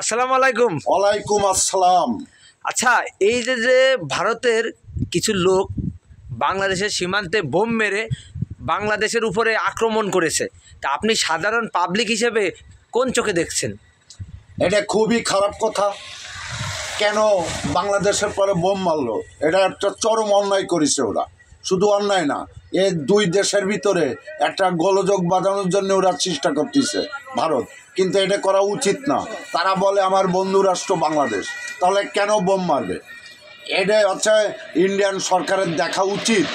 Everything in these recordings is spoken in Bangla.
আসসালামু আলাইকুম। ওয়ালাইকুম আসসালাম। আচ্ছা, এই যে যে ভারতের কিছু লোক বাংলাদেশের সীমান্তে বোম মেরে বাংলাদেশের উপরে আক্রমণ করেছে, তা আপনি সাধারণ পাবলিক হিসেবে কোন চোখে দেখছেন? এটা খুবই খারাপ কথা। কেন বাংলাদেশের পরে বোম মারলো? এটা একটা চরম অন্যায় করেছে ওরা। শুধু অন্যায় না, এই দুই দেশের ভিতরে একটা গোলযোগ বাঁধানোর জন্য ওরা চেষ্টা করতেছে ভারত, কিন্তু এটা করা উচিত না। তারা বলে আমার বন্ধু রাষ্ট্র বাংলাদেশ, তাহলে কেন বোম মারবে? এটা হচ্ছে ইন্ডিয়ান সরকারের দেখা উচিত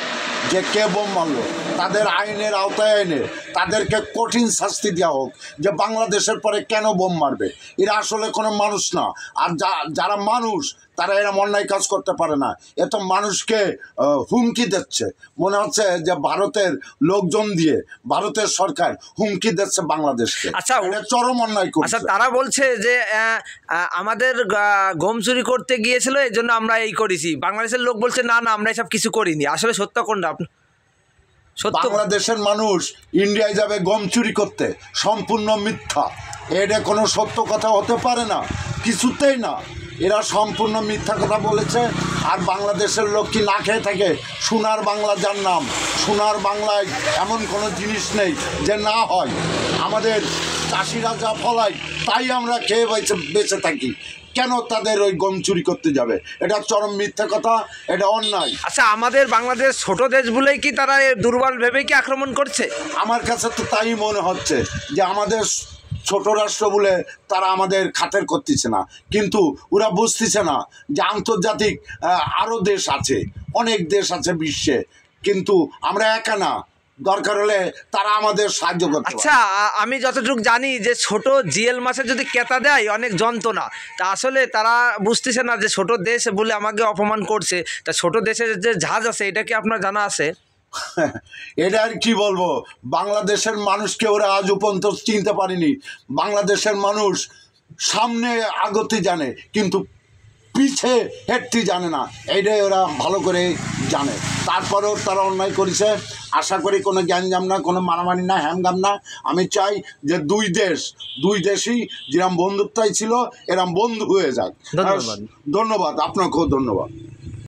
যে কে বোম মারলো, তাদের আইনের আওতায় এনে তাদেরকে কঠিন শাস্তি দেওয়া হোক যে বাংলাদেশের পরে কেন বোম মারবে। এরা আসলে কোনো মানুষ না। আর যারা মানুষ তারা এরম অন্যায় কাজ করতে পারে না। এ তো মানুষকে হুমকি দিচ্ছে, মনে হচ্ছে যে ভারতের লোকজন দিয়ে ভারতের সরকার হুমকি দিচ্ছে বাংলাদেশকে। আচ্ছা, এটা চরম অন্যায় করছে। আচ্ছা, তারা বলছে যে আমাদের গম চুরি করতে গিয়েছিল, এই জন্য আমরা এই করেছি। বাংলাদেশের লোক বলছে না না, আমরা এসব কিছু করিনি। আসলে সত্য কোনটা? সত্য বাংলাদেশের মানুষ ইন্ডিয়ায় যাবে গম চুরি করতে, সম্পূর্ণ মিথ্যা। এটা কোনো সত্য কথা হতে পারে না, কিছুতেই না। এরা সম্পূর্ণ মিথ্যা কথা বলেছে। আর বাংলাদেশের লোক কি না খেয়ে থাকে? সোনার বাংলা যার নাম, সোনার বাংলায় এমন কোনো জিনিস নেই যে না হয়। আমাদের চাষিরা যা ফলায় তাই আমরা খেয়ে বেঁচে থাকি। কেন তাদের ওই গম চুরি করতে যাবে? এটা চরম মিথ্যা কথা, এটা অন্যায়। আচ্ছা, আমাদের বাংলাদেশ ছোট দেশ বলেই কি তারা দুর্বল ভেবেই কি আক্রমণ করছে? আমার কাছে তো তাই মনে হচ্ছে যে আমাদের ছোট রাষ্ট্র বলে তারা আমাদের খাতের করতেছে না, কিন্তু ওরা বুঝতেছে না যে আন্তর্জাতিক আরও দেশ আছে, অনেক দেশ আছে বিশ্বে, কিন্তু আমরা একা না। দরকার হলে তারা আমাদের সাহায্য করতে পারে। আচ্ছা, আমি যতটুকু জানি যে ছোট জিএল মাছের যদি কেতা দেয় অনেক যন্ত্রণা। তা আসলে তারা বুঝতেছে না যে ছোট দেশ বলে আমাকে অপমান করছে। তা ছোট দেশের যে জাহাজ আছে, এটা কি আপনার জানা আছে? এটা আর কি বলবো, বাংলাদেশের মানুষকে ওরা আজও পর্যন্ত চিনতে পারেনি। বাংলাদেশের মানুষ সামনে আগতে জানে, কিন্তু পিছে হেঁটতে জানে না। এইটাই ওরা ভালো করে জানে। তারপরেও তারা অন্যায় করেছে। আশা করি কোনো গ্যাঞ্জাম না, কোনো মারামারি না, হ্যামগাম না। আমি চাই যে দুই দেশই যেরকম বন্ধুত্বই ছিল এরম বন্ধু হয়ে যাক। ধন্যবাদ। ধন্যবাদ, আপনাকেও ধন্যবাদ।